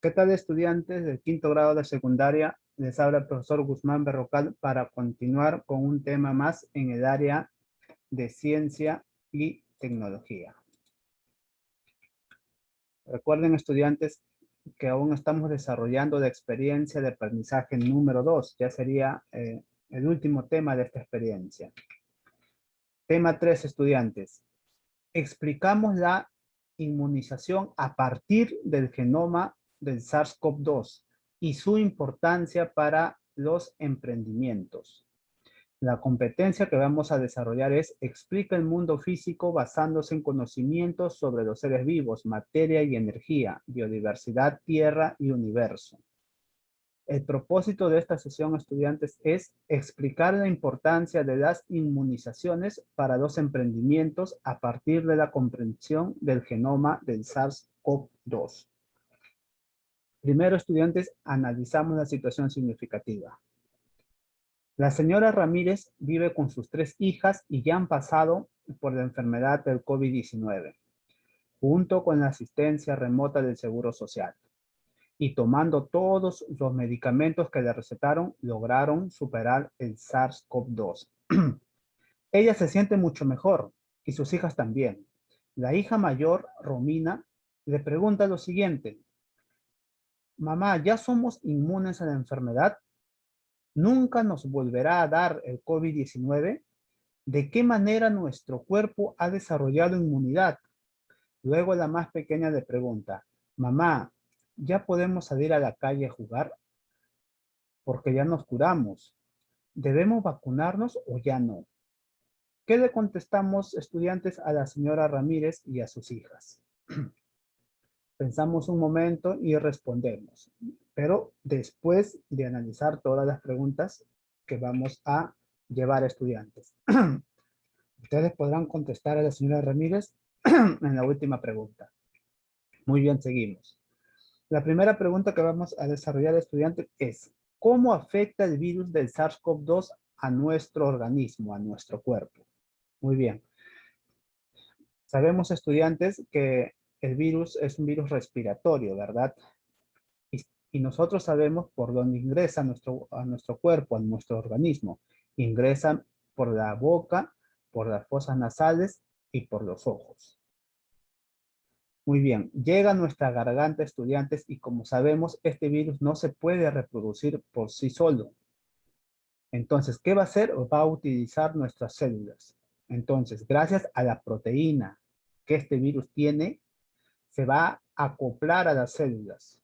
¿Qué tal, estudiantes del quinto grado de secundaria? Les habla el profesor Guzmán Berrocal para continuar con un tema más en el área de ciencia y tecnología. Recuerden, estudiantes, que aún estamos desarrollando la experiencia de aprendizaje número 2. Ya sería el último tema de esta experiencia. Tema 3, estudiantes. Explicamos la inmunización a partir del genoma del SARS-CoV-2 y su importancia para los emprendimientos. La competencia que vamos a desarrollar es: explica el mundo físico basándose en conocimientos sobre los seres vivos, materia y energía, biodiversidad, tierra y universo. El propósito de esta sesión, estudiantes, es explicar la importancia de las inmunizaciones para los emprendimientos a partir de la comprensión del genoma del SARS-CoV-2. Primero, estudiantes, analizamos la situación significativa. La señora Ramírez vive con sus 3 hijas y ya han pasado por la enfermedad del COVID-19, junto con la asistencia remota del Seguro Social. Y tomando todos los medicamentos que le recetaron, lograron superar el SARS-CoV-2. Ella se siente mucho mejor y sus hijas también. La hija mayor, Romina, le pregunta lo siguiente: mamá, ¿ya somos inmunes a la enfermedad? ¿Nunca nos volverá a dar el COVID-19? ¿De qué manera nuestro cuerpo ha desarrollado inmunidad? Luego la más pequeña le pregunta: mamá, ¿ya podemos salir a la calle a jugar? Porque ya nos curamos. ¿Debemos vacunarnos o ya no? ¿Qué le contestamos, estudiantes, a la señora Ramírez y a sus hijas? Pensamos un momento y respondemos, pero después de analizar todas las preguntas que vamos a llevar a estudiantes. Ustedes podrán contestar a la señora Ramírez en la última pregunta. Muy bien, seguimos. La primera pregunta que vamos a desarrollar, estudiantes, es: ¿cómo afecta el virus del SARS-CoV-2 a nuestro organismo, a nuestro cuerpo? Muy bien. Sabemos, estudiantes, que el virus es un virus respiratorio, ¿verdad? Y nosotros sabemos por dónde ingresa a nuestro cuerpo, a nuestro organismo. Ingresan por la boca, por las fosas nasales y por los ojos. Muy bien, llega a nuestra garganta, estudiantes, y como sabemos, este virus no se puede reproducir por sí solo. Entonces, ¿qué va a hacer? Va a utilizar nuestras células. Entonces, gracias a la proteína que este virus tiene, se va a acoplar a las células.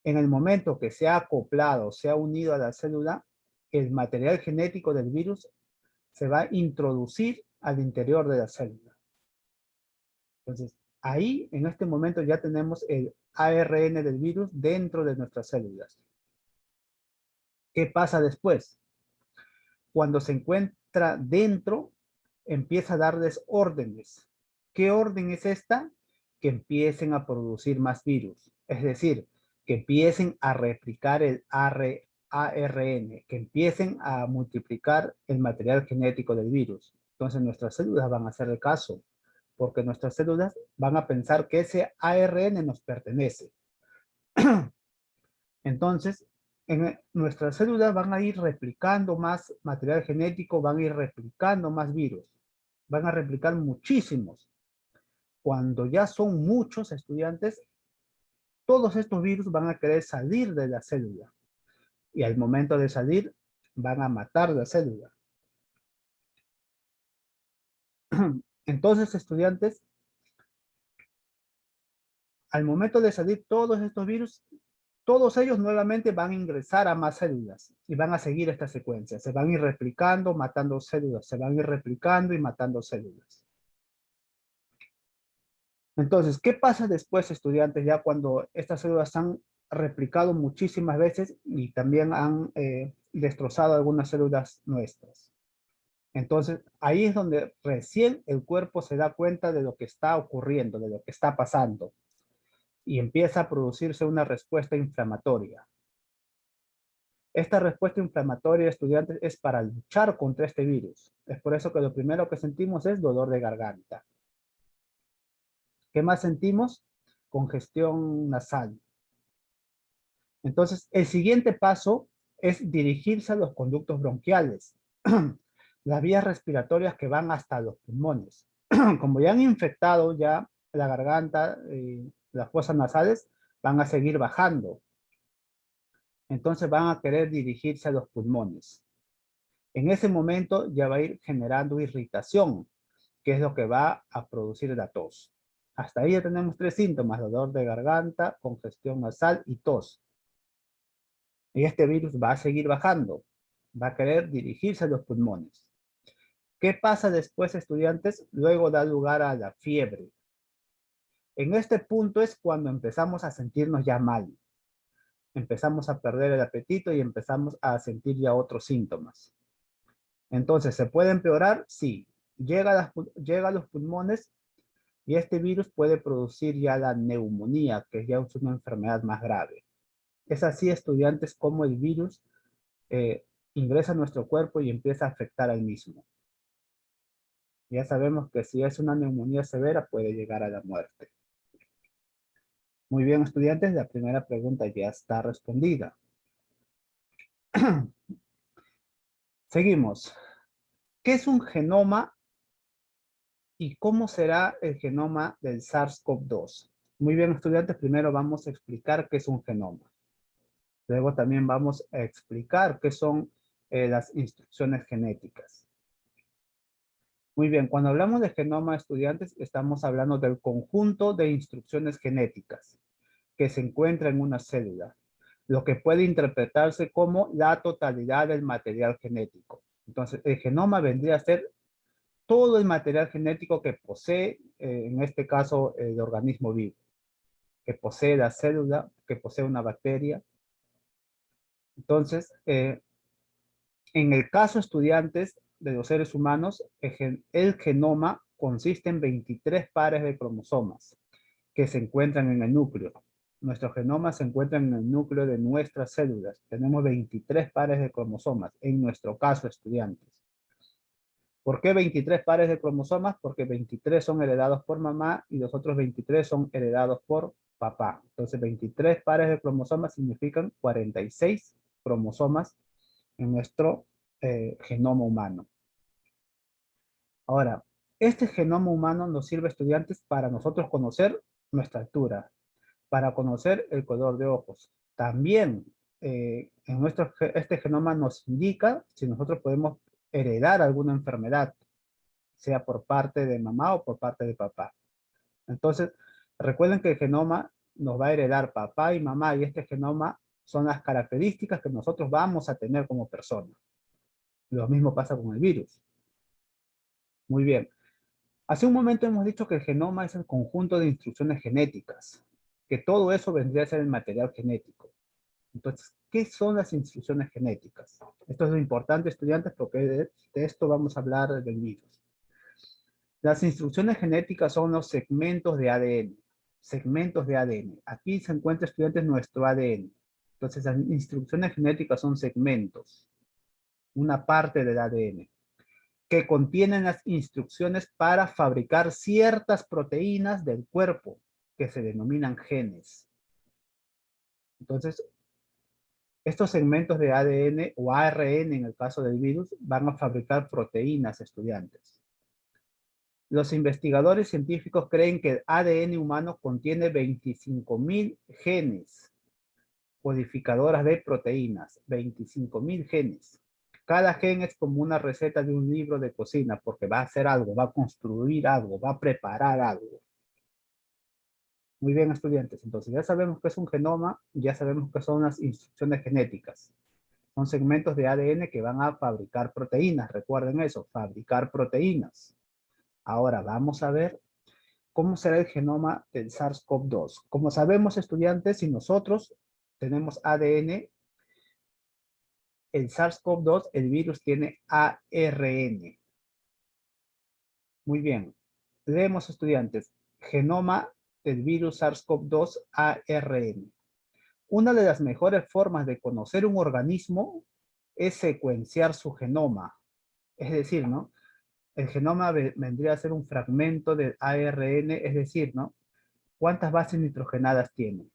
En el momento que se ha acoplado, se ha unido a la célula, el material genético del virus se va a introducir al interior de la célula. Entonces, ahí, en este momento, ya tenemos el ARN del virus dentro de nuestras células. ¿Qué pasa después? Cuando se encuentra dentro, empieza a darles órdenes. ¿Qué orden es esta? Que empiecen a producir más virus. Es decir, que empiecen a replicar el ARN, que empiecen a multiplicar el material genético del virus. Entonces nuestras células van a hacer el caso, porque nuestras células van a pensar que ese ARN nos pertenece. Entonces, nuestras células van a ir replicando más material genético, van a ir replicando más virus. Van a replicar muchísimos. Cuando ya son muchos, estudiantes, todos estos virus van a querer salir de la célula. Y al momento de salir, van a matar la célula. Entonces, estudiantes, al momento de salir todos estos virus, todos ellos nuevamente van a ingresar a más células y van a seguir esta secuencia. Se van a ir replicando, matando células. Se van a ir replicando y matando células. Entonces, ¿qué pasa después, estudiantes, ya cuando estas células han replicado muchísimas veces y también han destrozado algunas células nuestras? Entonces, ahí es donde recién el cuerpo se da cuenta de lo que está ocurriendo, de lo que está pasando, y empieza a producirse una respuesta inflamatoria. Esta respuesta inflamatoria, estudiantes, es para luchar contra este virus. Es por eso que lo primero que sentimos es dolor de garganta. ¿Qué más sentimos? Congestión nasal. Entonces, el siguiente paso es dirigirse a los conductos bronquiales, las vías respiratorias que van hasta los pulmones. Como ya han infectado ya la garganta y las fosas nasales, van a seguir bajando. Entonces van a querer dirigirse a los pulmones. En ese momento ya va a ir generando irritación, que es lo que va a producir la tos. Hasta ahí ya tenemos 3 síntomas: dolor de garganta, congestión nasal y tos. Y este virus va a seguir bajando, va a querer dirigirse a los pulmones. ¿Qué pasa después, estudiantes? Luego da lugar a la fiebre. En este punto es cuando empezamos a sentirnos ya mal. Empezamos a perder el apetito y empezamos a sentir ya otros síntomas. Entonces, ¿se puede empeorar? Sí. Llega a los pulmones y este virus puede producir ya la neumonía, que ya es una enfermedad más grave. Es así, estudiantes, como el virus ingresa a nuestro cuerpo y empieza a afectar al mismo. Ya sabemos que si es una neumonía severa puede llegar a la muerte. Muy bien, estudiantes, la primera pregunta ya está respondida. Seguimos. ¿Qué es un genoma y cómo será el genoma del SARS-CoV-2? Muy bien, estudiantes, primero vamos a explicar qué es un genoma. Luego también vamos a explicar qué son las instrucciones genéticas. Muy bien, cuando hablamos de genoma, estudiantes, estamos hablando del conjunto de instrucciones genéticas que se encuentra en una célula, lo que puede interpretarse como la totalidad del material genético. Entonces, el genoma vendría a ser todo el material genético que posee, en este caso, el organismo vivo, que posee la célula, que posee una bacteria. Entonces, en el caso, estudiantes, de los seres humanos, el genoma consiste en 23 pares de cromosomas que se encuentran en el núcleo. Nuestro genoma se encuentra en el núcleo de nuestras células. Tenemos 23 pares de cromosomas, en nuestro caso, estudiantes. ¿Por qué 23 pares de cromosomas? Porque 23 son heredados por mamá y los otros 23 son heredados por papá. Entonces, 23 pares de cromosomas significan 46 cromosomas en nuestro genoma humano. Ahora, este genoma humano nos sirve, estudiantes, para nosotros conocer nuestra altura, para conocer el color de ojos. También este genoma nos indica si nosotros podemos heredar alguna enfermedad, sea por parte de mamá o por parte de papá. Entonces, recuerden que el genoma nos va a heredar papá y mamá, y este genoma son las características que nosotros vamos a tener como persona. Lo mismo pasa con el virus. Muy bien. Hace un momento hemos dicho que el genoma es el conjunto de instrucciones genéticas, que todo eso vendría a ser el material genético. Entonces, ¿qué son las instrucciones genéticas? Esto es lo importante, estudiantes, porque de esto vamos a hablar del virus. Las instrucciones genéticas son los segmentos de ADN. Segmentos de ADN. Aquí se encuentra, estudiantes, nuestro ADN. Entonces, las instrucciones genéticas son segmentos, una parte del ADN, que contienen las instrucciones para fabricar ciertas proteínas del cuerpo, que se denominan genes. Entonces, estos segmentos de ADN o ARN, en el caso del virus, van a fabricar proteínas, estudiantes. Los investigadores científicos creen que el ADN humano contiene 25.000 genes codificadoras de proteínas. 25.000 genes. Cada gen es como una receta de un libro de cocina, porque va a hacer algo, va a construir algo, va a preparar algo. Muy bien, estudiantes. Entonces ya sabemos qué es un genoma, ya sabemos qué son las instrucciones genéticas. Son segmentos de ADN que van a fabricar proteínas. Recuerden eso, fabricar proteínas. Ahora vamos a ver cómo será el genoma del SARS-CoV-2. Como sabemos, estudiantes, si nosotros tenemos ADN, el SARS-CoV-2, el virus tiene ARN. Muy bien. Leemos, estudiantes, genoma del virus SARS-CoV-2 ARN. Una de las mejores formas de conocer un organismo es secuenciar su genoma. Es decir, ¿no? El genoma vendría a ser un fragmento del ARN, es decir, ¿no? ¿Cuántas bases nitrogenadas tiene?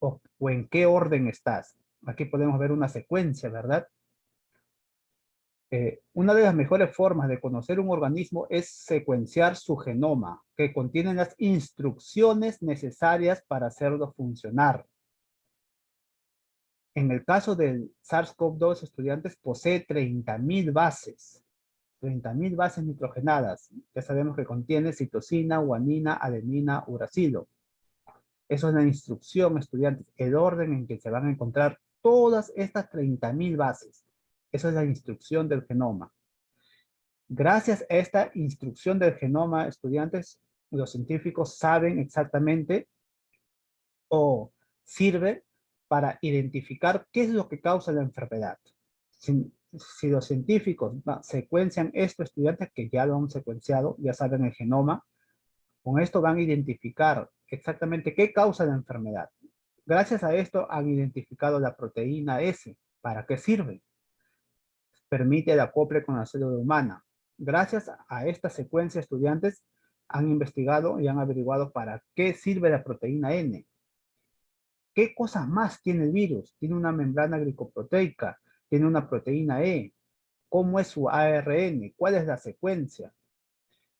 o en qué orden estás. Aquí podemos ver una secuencia, ¿verdad? Una de las mejores formas de conocer un organismo es secuenciar su genoma, que contiene las instrucciones necesarias para hacerlo funcionar. En el caso del SARS-CoV-2, estudiantes, posee 30.000 bases. 30.000 bases nitrogenadas. Ya sabemos que contiene citosina, guanina, adenina, uracilo. Eso es la instrucción, estudiantes, el orden en que se van a encontrar todas estas 30.000 bases. Eso es la instrucción del genoma. Gracias a esta instrucción del genoma, estudiantes, los científicos saben exactamente o sirve para identificar qué es lo que causa la enfermedad. Si los científicos secuencian esto, estudiantes que ya lo han secuenciado, ya saben el genoma, con esto van a identificar exactamente qué causa la enfermedad. Gracias a esto han identificado la proteína S. ¿Para qué sirve? Permite el acople con la célula humana. Gracias a esta secuencia, estudiantes han investigado y han averiguado para qué sirve la proteína N. ¿Qué cosa más tiene el virus? Tiene una membrana glicoproteica, tiene una proteína E. ¿Cómo es su ARN? ¿Cuál es la secuencia?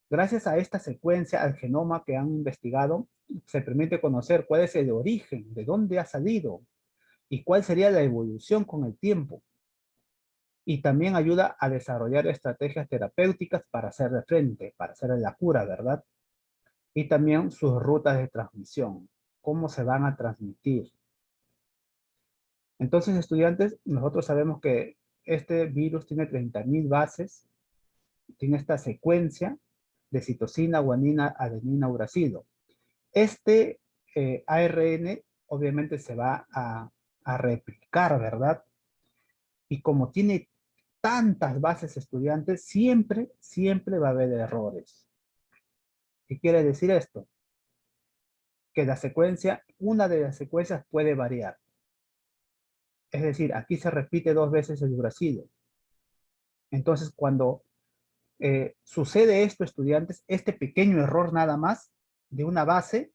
Gracias a esta secuencia, al genoma que han investigado, se permite conocer cuál es el origen, de dónde ha salido y cuál sería la evolución con el tiempo. Y también ayuda a desarrollar estrategias terapéuticas para hacerle frente, para hacer la cura, ¿verdad? Y también sus rutas de transmisión, cómo se van a transmitir. Entonces, estudiantes, nosotros sabemos que este virus tiene 30.000 bases, tiene esta secuencia de citosina, guanina, adenina, uracilo. Este ARN obviamente se va a replicar, ¿verdad? Y como tiene tantas bases, estudiantes, siempre va a haber errores. ¿Qué quiere decir esto? Que la secuencia, una de las secuencias puede variar. Es decir, aquí se repite 2 veces el uracilo. Entonces, cuando sucede esto, estudiantes, este pequeño error nada más de una base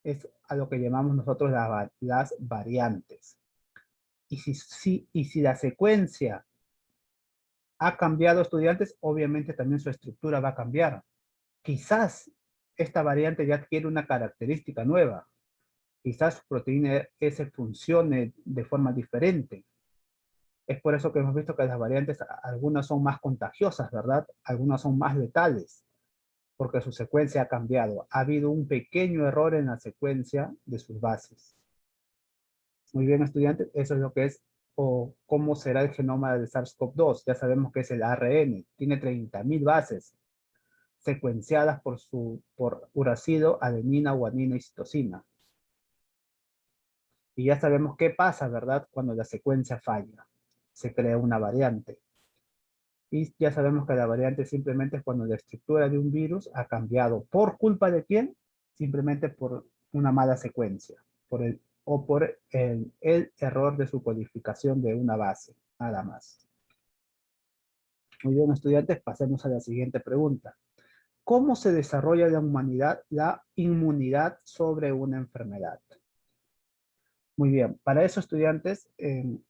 es a lo que llamamos nosotros las variantes. Y si la secuencia ha cambiado, estudiantes, obviamente también su estructura va a cambiar. Quizás esta variante ya adquiere una característica nueva. Quizás su proteína S funcione de forma diferente. Es por eso que hemos visto que las variantes, algunas son más contagiosas, ¿verdad? Algunas son más letales, porque su secuencia ha cambiado. Ha habido un pequeño error en la secuencia de sus bases. Muy bien, estudiantes, eso es lo que es o cómo será el genoma del SARS-CoV-2. Ya sabemos que es el ARN, tiene 30.000 bases secuenciadas por uracilo, adenina, guanina y citosina. Y ya sabemos qué pasa, ¿verdad? Cuando la secuencia falla. Se crea una variante. Y ya sabemos que la variante simplemente es cuando la estructura de un virus ha cambiado. ¿Por culpa de quién? Simplemente por una mala secuencia. Por el error de su codificación de una base. Nada más. Muy bien, estudiantes, pasemos a la siguiente pregunta. ¿Cómo se desarrolla la inmunidad sobre una enfermedad? Muy bien, para eso, estudiantes, en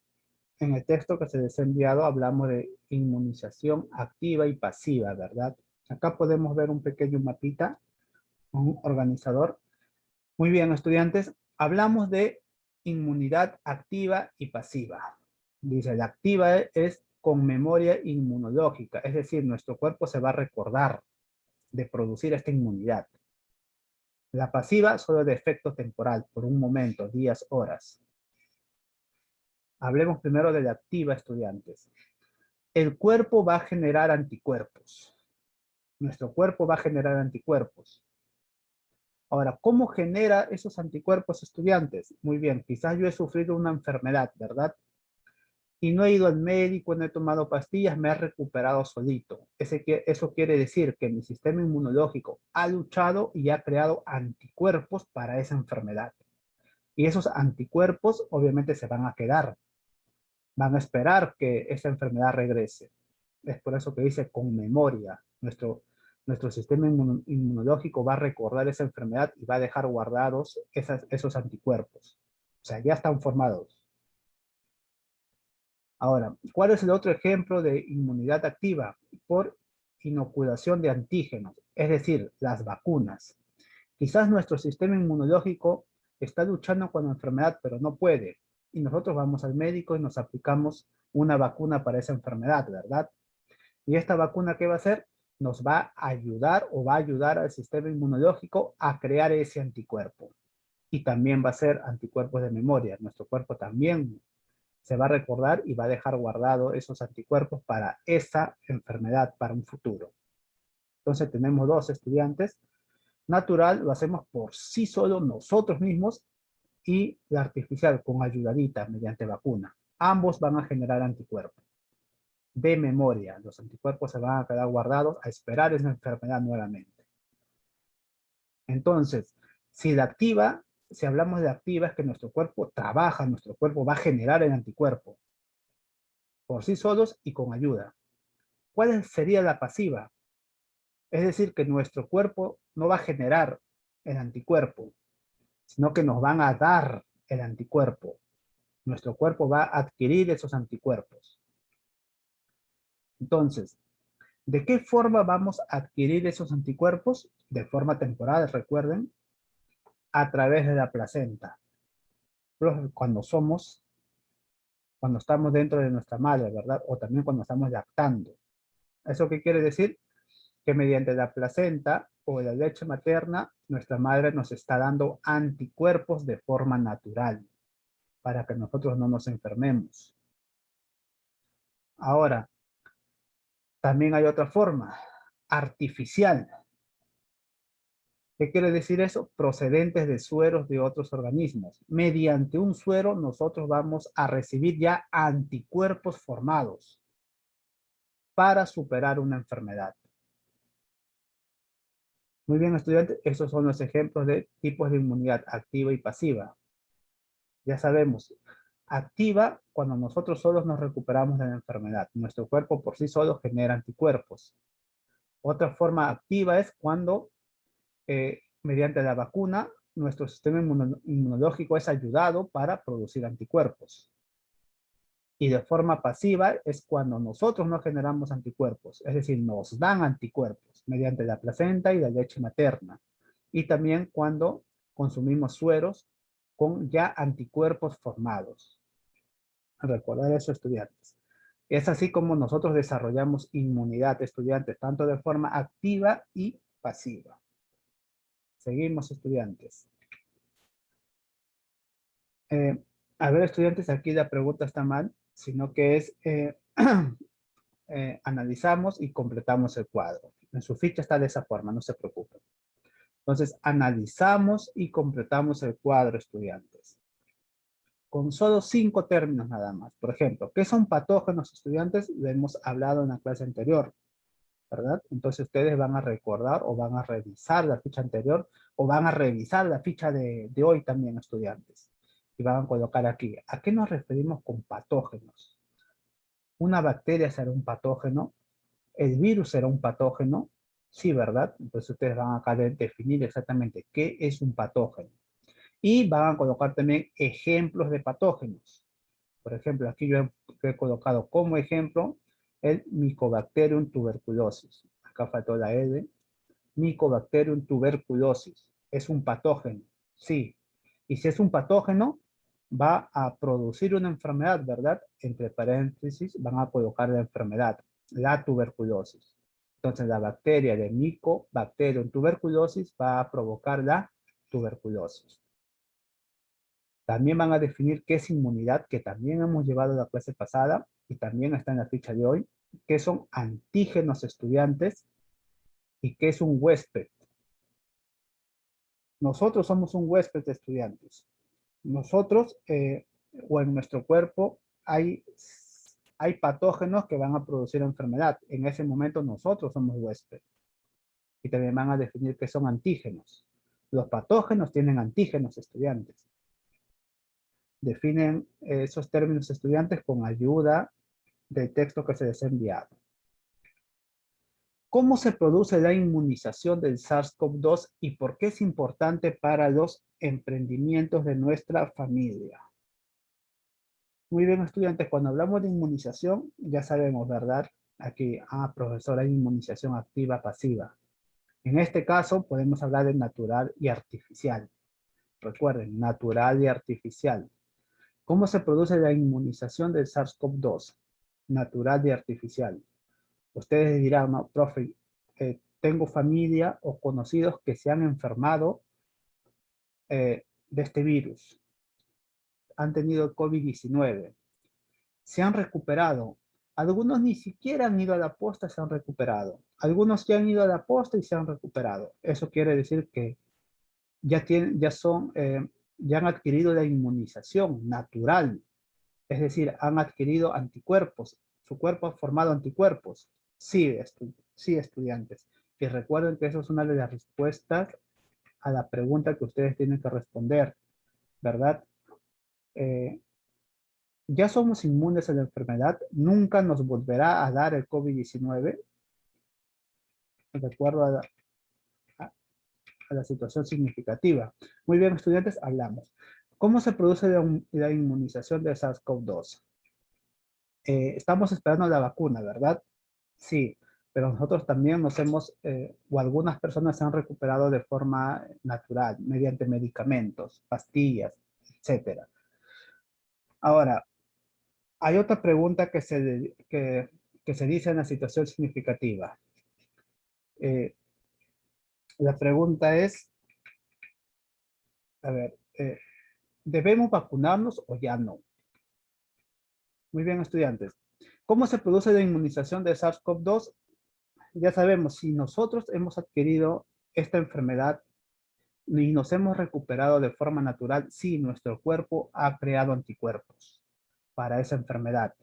el texto que se les ha enviado hablamos de inmunización activa y pasiva, ¿verdad? Acá podemos ver un pequeño mapita, un organizador. Muy bien, estudiantes, hablamos de inmunidad activa y pasiva. Dice, la activa es con memoria inmunológica, es decir, nuestro cuerpo se va a recordar de producir esta inmunidad. La pasiva solo de efecto temporal, por un momento, días, horas. Hablemos primero de la activa, estudiantes. El cuerpo va a generar anticuerpos. Nuestro cuerpo va a generar anticuerpos. Ahora, ¿cómo genera esos anticuerpos, estudiantes? Muy bien, quizás yo he sufrido una enfermedad, ¿verdad? Y no he ido al médico, no he tomado pastillas, me he recuperado solito. Eso quiere decir que mi sistema inmunológico ha luchado y ha creado anticuerpos para esa enfermedad. Y esos anticuerpos obviamente se van a quedar. Van a esperar que esa enfermedad regrese. Es por eso que dice con memoria. Nuestro sistema inmunológico va a recordar esa enfermedad y va a dejar guardados esos anticuerpos. O sea, ya están formados. Ahora, ¿cuál es el otro ejemplo de inmunidad activa? Por inoculación de antígenos, es decir, las vacunas. Quizás nuestro sistema inmunológico está luchando con la enfermedad, pero no puede. Y nosotros vamos al médico y nos aplicamos una vacuna para esa enfermedad, ¿verdad? Y esta vacuna, ¿qué va a hacer? Nos va a ayudar o va a ayudar al sistema inmunológico a crear ese anticuerpo. Y también va a ser anticuerpos de memoria. Nuestro cuerpo también se va a recordar y va a dejar guardado esos anticuerpos para esa enfermedad, para un futuro. Entonces tenemos dos estudiantes. Natural lo hacemos por sí solo nosotros mismos y la artificial con ayudadita mediante vacuna. Ambos van a generar anticuerpos de memoria. Los anticuerpos se van a quedar guardados a esperar esa enfermedad nuevamente. Entonces, si la activa, si hablamos de activa, es que nuestro cuerpo trabaja, nuestro cuerpo va a generar el anticuerpo por sí solos y con ayuda. ¿Cuál sería la pasiva? Es decir, que nuestro cuerpo no va a generar el anticuerpo, sino que nos van a dar el anticuerpo. Nuestro cuerpo va a adquirir esos anticuerpos. Entonces, ¿de qué forma vamos a adquirir esos anticuerpos? De forma temporal, recuerden, a través de la placenta. Cuando estamos dentro de nuestra madre, ¿verdad? O también cuando estamos lactando. ¿Eso qué quiere decir? Que mediante la placenta o la leche materna, nuestra madre nos está dando anticuerpos de forma natural para que nosotros no nos enfermemos. Ahora, también hay otra forma, artificial. ¿Qué quiere decir eso? Procedentes de sueros de otros organismos. Mediante un suero nosotros vamos a recibir ya anticuerpos formados para superar una enfermedad. Muy bien, estudiantes, esos son los ejemplos de tipos de inmunidad activa y pasiva. Ya sabemos, activa cuando nosotros solos nos recuperamos de la enfermedad. Nuestro cuerpo por sí solo genera anticuerpos. Otra forma activa es cuando mediante la vacuna nuestro sistema inmunológico es ayudado para producir anticuerpos. Y de forma pasiva es cuando nosotros no generamos anticuerpos, es decir, nos dan anticuerpos mediante la placenta y la leche materna. Y también cuando consumimos sueros con ya anticuerpos formados. Recordar eso, estudiantes. Es así como nosotros desarrollamos inmunidad, estudiantes, tanto de forma activa y pasiva. Seguimos, estudiantes. A ver, estudiantes, aquí la pregunta está mal, sino que es, analizamos y completamos el cuadro. En su ficha está de esa forma, no se preocupen. Entonces, analizamos y completamos el cuadro, estudiantes. Con solo 5 términos nada más. Por ejemplo, ¿qué son patógenos, estudiantes? Lo hemos hablado en la clase anterior, ¿verdad? Entonces ustedes van a recordar o van a revisar la ficha anterior o van a revisar la ficha de hoy también, estudiantes. Y van a colocar aquí, ¿a qué nos referimos con patógenos? ¿Una bacteria será un patógeno? ¿El virus será un patógeno? Sí, ¿verdad? Entonces ustedes van acá a definir exactamente qué es un patógeno. Y van a colocar también ejemplos de patógenos. Por ejemplo, aquí yo he colocado como ejemplo el Mycobacterium tuberculosis. Acá faltó la L. Mycobacterium tuberculosis. ¿Es un patógeno? Sí. Y si es un patógeno, va a producir una enfermedad, ¿verdad? Entre paréntesis van a colocar la enfermedad, la tuberculosis. Entonces la bacteria de Mycobacterium tuberculosis va a provocar la tuberculosis. También van a definir qué es inmunidad, que también hemos llevado la clase pasada y también está en la ficha de hoy, qué son antígenos, estudiantes, y qué es un huésped. Nosotros somos un huésped de estudiantes. Nosotros, o en nuestro cuerpo, hay patógenos que van a producir enfermedad. En ese momento nosotros somos huésped. Y también van a definir qué son antígenos. Los patógenos tienen antígenos, estudiantes. Definen esos términos, estudiantes, con ayuda del texto que se les ha enviado. ¿Cómo se produce la inmunización del SARS-CoV-2 y por qué es importante para los emprendimientos de nuestra familia? Muy bien, estudiantes, cuando hablamos de inmunización, ya sabemos, ¿verdad? Aquí, profesor, hay inmunización activa, pasiva. En este caso, podemos hablar de natural y artificial. Recuerden, natural y artificial. ¿Cómo se produce la inmunización del SARS-CoV-2? Natural y artificial. Ustedes dirán, no, profe, tengo familia o conocidos que se han enfermado de este virus. Han tenido el COVID-19. Se han recuperado. Algunos ni siquiera han ido a la posta y se han recuperado. Algunos ya han ido a la posta y se han recuperado. Eso quiere decir que ya han adquirido la inmunización natural. Es decir, han adquirido anticuerpos. Su cuerpo ha formado anticuerpos. Sí, sí, estudiantes. Y recuerden que eso es una de las respuestas a la pregunta que ustedes tienen que responder, ¿verdad? Ya somos inmunes a la enfermedad, nunca nos volverá a dar el COVID-19, de acuerdo a la situación significativa. Muy bien, estudiantes, hablamos. ¿Cómo se produce la inmunización de SARS-CoV-2? Estamos esperando la vacuna, ¿verdad? Sí, pero nosotros también o algunas personas se han recuperado de forma natural, mediante medicamentos, pastillas, etcétera. Ahora, hay otra pregunta que se dice en la situación significativa. La pregunta es, a ver, ¿debemos vacunarnos o ya no? Muy bien, estudiantes. ¿Cómo se produce la inmunización de SARS-CoV-2? Ya sabemos, si nosotros hemos adquirido esta enfermedad y nos hemos recuperado de forma natural, sí, nuestro cuerpo ha creado anticuerpos para esa enfermedad.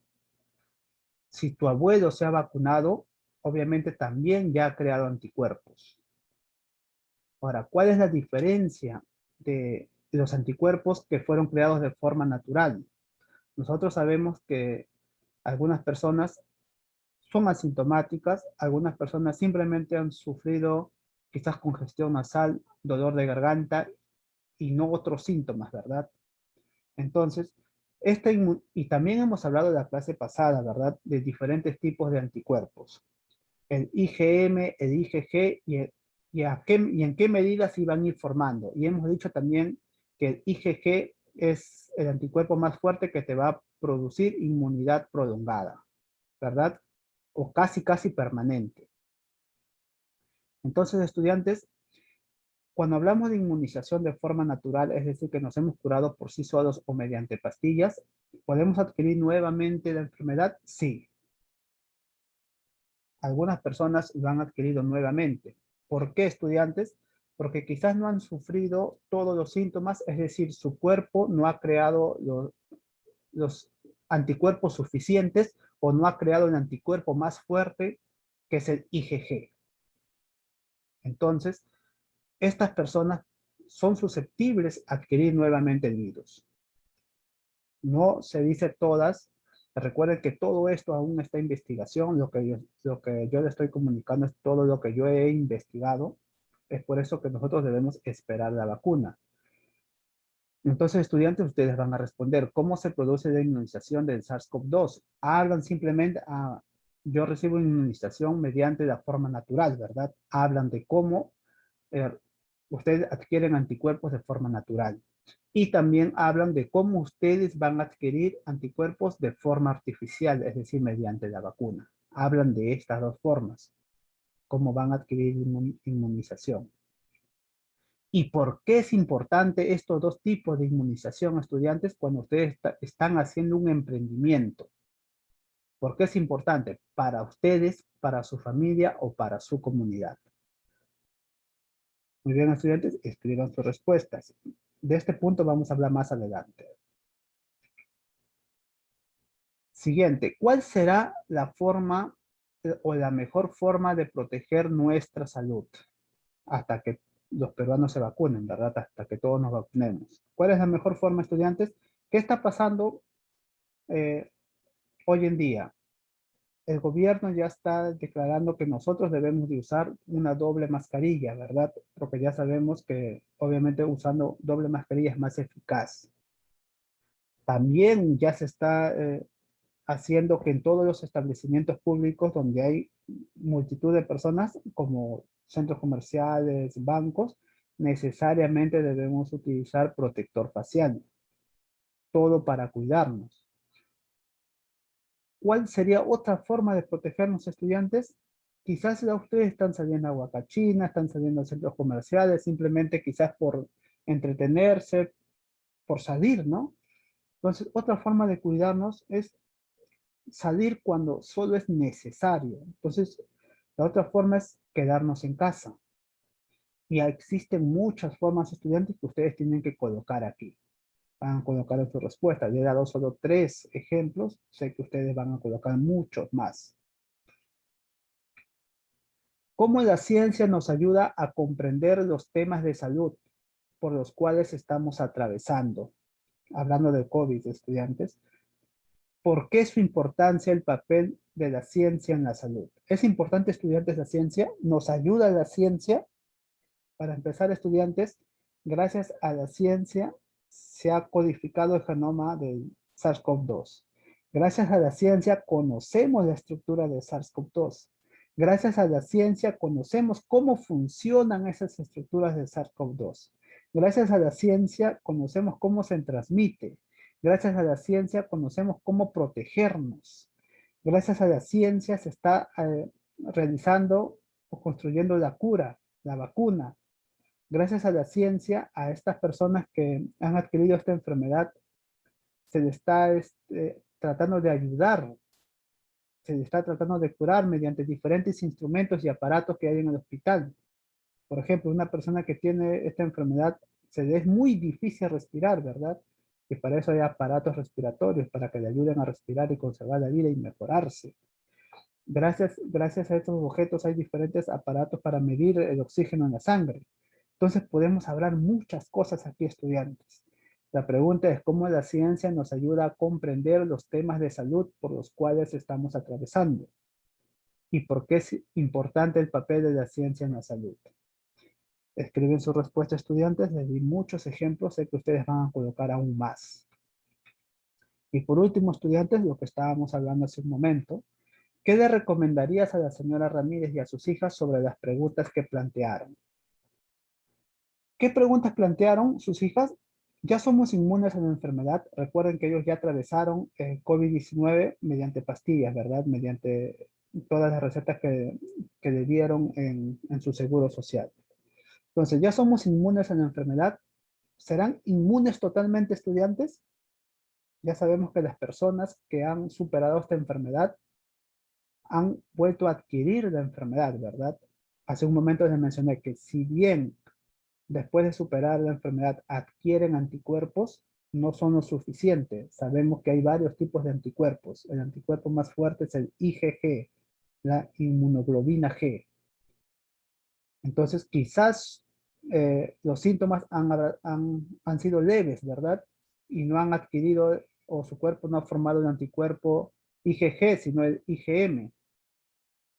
Si tu abuelo se ha vacunado, obviamente también ya ha creado anticuerpos. Ahora, ¿cuál es la diferencia de los anticuerpos que fueron creados de forma natural? Nosotros sabemos que algunas personas son asintomáticas, algunas personas simplemente han sufrido quizás congestión nasal, dolor de garganta y no otros síntomas, ¿verdad? Entonces, y también hemos hablado de la clase pasada, ¿verdad? De diferentes tipos de anticuerpos. El IgM, el IgG y en qué medida se iban a ir formando. Y hemos dicho también que el IgG es el anticuerpo más fuerte que te va a producir inmunidad prolongada, ¿verdad? O casi permanente. Entonces, estudiantes, cuando hablamos de inmunización de forma natural, es decir, que nos hemos curado por sí solos o mediante pastillas, ¿podemos adquirir nuevamente la enfermedad? Sí. Algunas personas lo han adquirido nuevamente. ¿Por qué, estudiantes? Porque quizás no han sufrido todos los síntomas, es decir, su cuerpo no ha creado los anticuerpos suficientes o no ha creado el anticuerpo más fuerte, que es el IgG. Entonces, estas personas son susceptibles a adquirir nuevamente el virus. No se dice todas. Recuerden que todo esto aún está en investigación. Lo que yo le estoy comunicando es todo lo que yo he investigado. Es por eso que nosotros debemos esperar la vacuna. Entonces, estudiantes, ustedes van a responder, ¿cómo se produce la inmunización del SARS-CoV-2? Hablan simplemente, yo recibo inmunización mediante la forma natural, ¿verdad? Hablan de cómo ustedes adquieren anticuerpos de forma natural. Y también hablan de cómo ustedes van a adquirir anticuerpos de forma artificial, es decir, mediante la vacuna. Hablan de estas dos formas, cómo van a adquirir inmunización. ¿Y por qué es importante estos dos tipos de inmunización, estudiantes, cuando ustedes están haciendo un emprendimiento? ¿Por qué es importante? Para ustedes, para su familia o para su comunidad. Muy bien, estudiantes, escriban sus respuestas. De este punto vamos a hablar más adelante. Siguiente, ¿cuál será la forma o la mejor forma de proteger nuestra salud? Hasta que los peruanos se vacunen, ¿verdad? Hasta que todos nos vacunemos. ¿Cuál es la mejor forma, estudiantes? ¿Qué está pasando hoy en día? el gobierno ya está declarando que nosotros debemos de usar una doble mascarilla, ¿verdad? Porque ya sabemos que obviamente usando doble mascarilla es más eficaz. También ya se está haciendo que en todos los establecimientos públicos donde hay multitud de personas, como centros comerciales, bancos, necesariamente debemos utilizar protector facial. Todo para cuidarnos. ¿Cuál sería otra forma de protegernos, estudiantes? Quizás ya ustedes están saliendo a Huacachina, están saliendo a centros comerciales, simplemente quizás por entretenerse, por salir, ¿no? Entonces, otra forma de cuidarnos es salir cuando solo es necesario. Entonces, la otra forma es quedarnos en casa. Y existen muchas formas, estudiantes, que ustedes tienen que colocar aquí. Van a colocar en su respuesta. Le he dado solo 3 ejemplos. Sé que ustedes van a colocar muchos más. ¿Cómo la ciencia nos ayuda a comprender los temas de salud por los cuales estamos atravesando? Hablando del COVID, estudiantes. ¿Por qué su importancia, el papel de la ciencia en la salud? ¿Es importante, estudiantes, la ciencia? ¿Nos ayuda la ciencia? Para empezar, estudiantes, gracias a la ciencia se ha codificado el genoma del SARS-CoV-2. Gracias a la ciencia conocemos la estructura de SARS-CoV-2. Gracias a la ciencia conocemos cómo funcionan esas estructuras de SARS-CoV-2. Gracias a la ciencia conocemos cómo se transmite. Gracias a la ciencia conocemos cómo protegernos. Gracias a la ciencia se está realizando o construyendo la cura, la vacuna. Gracias a la ciencia, a estas personas que han adquirido esta enfermedad, se les está tratando de ayudar, se les está tratando de curar mediante diferentes instrumentos y aparatos que hay en el hospital. Por ejemplo, una persona que tiene esta enfermedad, se le es muy difícil respirar, ¿verdad? Y para eso hay aparatos respiratorios, para que le ayuden a respirar y conservar la vida y mejorarse. Gracias a estos objetos hay diferentes aparatos para medir el oxígeno en la sangre. Entonces podemos hablar muchas cosas aquí, estudiantes. La pregunta es cómo la ciencia nos ayuda a comprender los temas de salud por los cuales estamos atravesando y por qué es importante el papel de la ciencia en la salud. Escriben su respuesta, estudiantes. Les di muchos ejemplos, sé que ustedes van a colocar aún más. Y por último, estudiantes, lo que estábamos hablando hace un momento, ¿qué le recomendarías a la señora Ramírez y a sus hijas sobre las preguntas que plantearon? ¿Qué preguntas plantearon sus hijas? Ya somos inmunes a la enfermedad. Recuerden que ellos ya atravesaron COVID-19 mediante pastillas, ¿verdad? Mediante todas las recetas que le dieron en su seguro social. Entonces, ya somos inmunes a la enfermedad. ¿Serán inmunes totalmente, estudiantes? Ya sabemos que las personas que han superado esta enfermedad han vuelto a adquirir la enfermedad, ¿verdad? Hace un momento les mencioné que si bien después de superar la enfermedad adquieren anticuerpos, no son lo suficiente. Sabemos que hay varios tipos de anticuerpos. El anticuerpo más fuerte es el IgG, la inmunoglobina G. Entonces, quizás los síntomas han sido leves, ¿verdad? Y no han adquirido, o su cuerpo no ha formado el anticuerpo IgG, sino el IgM.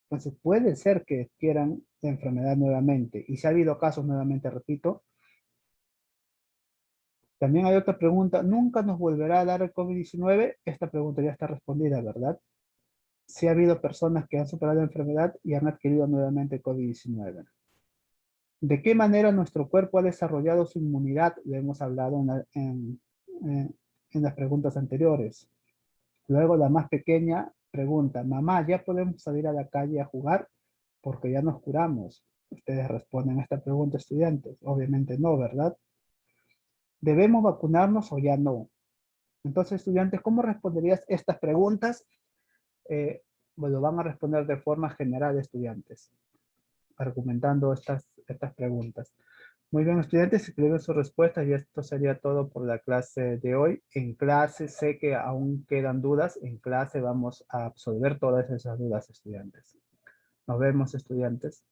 Entonces, puede ser que adquieran la enfermedad nuevamente. Y si ha habido casos, nuevamente repito. También hay otra pregunta, ¿nunca nos volverá a dar el COVID-19? Esta pregunta ya está respondida, ¿verdad? Sí ha habido personas que han superado la enfermedad y han adquirido nuevamente COVID-19. ¿De qué manera nuestro cuerpo ha desarrollado su inmunidad? Lo hemos hablado en las preguntas anteriores. Luego la más pequeña pregunta, mamá, ¿ya podemos salir a la calle a jugar? Porque ya nos curamos. Ustedes responden a esta pregunta, estudiantes. Obviamente no, ¿verdad? ¿Debemos vacunarnos o ya no? Entonces, estudiantes, ¿cómo responderías estas preguntas? Bueno, van a responder de forma general, estudiantes, argumentando estas preguntas. Muy bien, estudiantes, escriben sus respuestas y esto sería todo por la clase de hoy. En clase sé que aún quedan dudas. En clase vamos a absolver todas esas dudas, estudiantes. Nos vemos, estudiantes.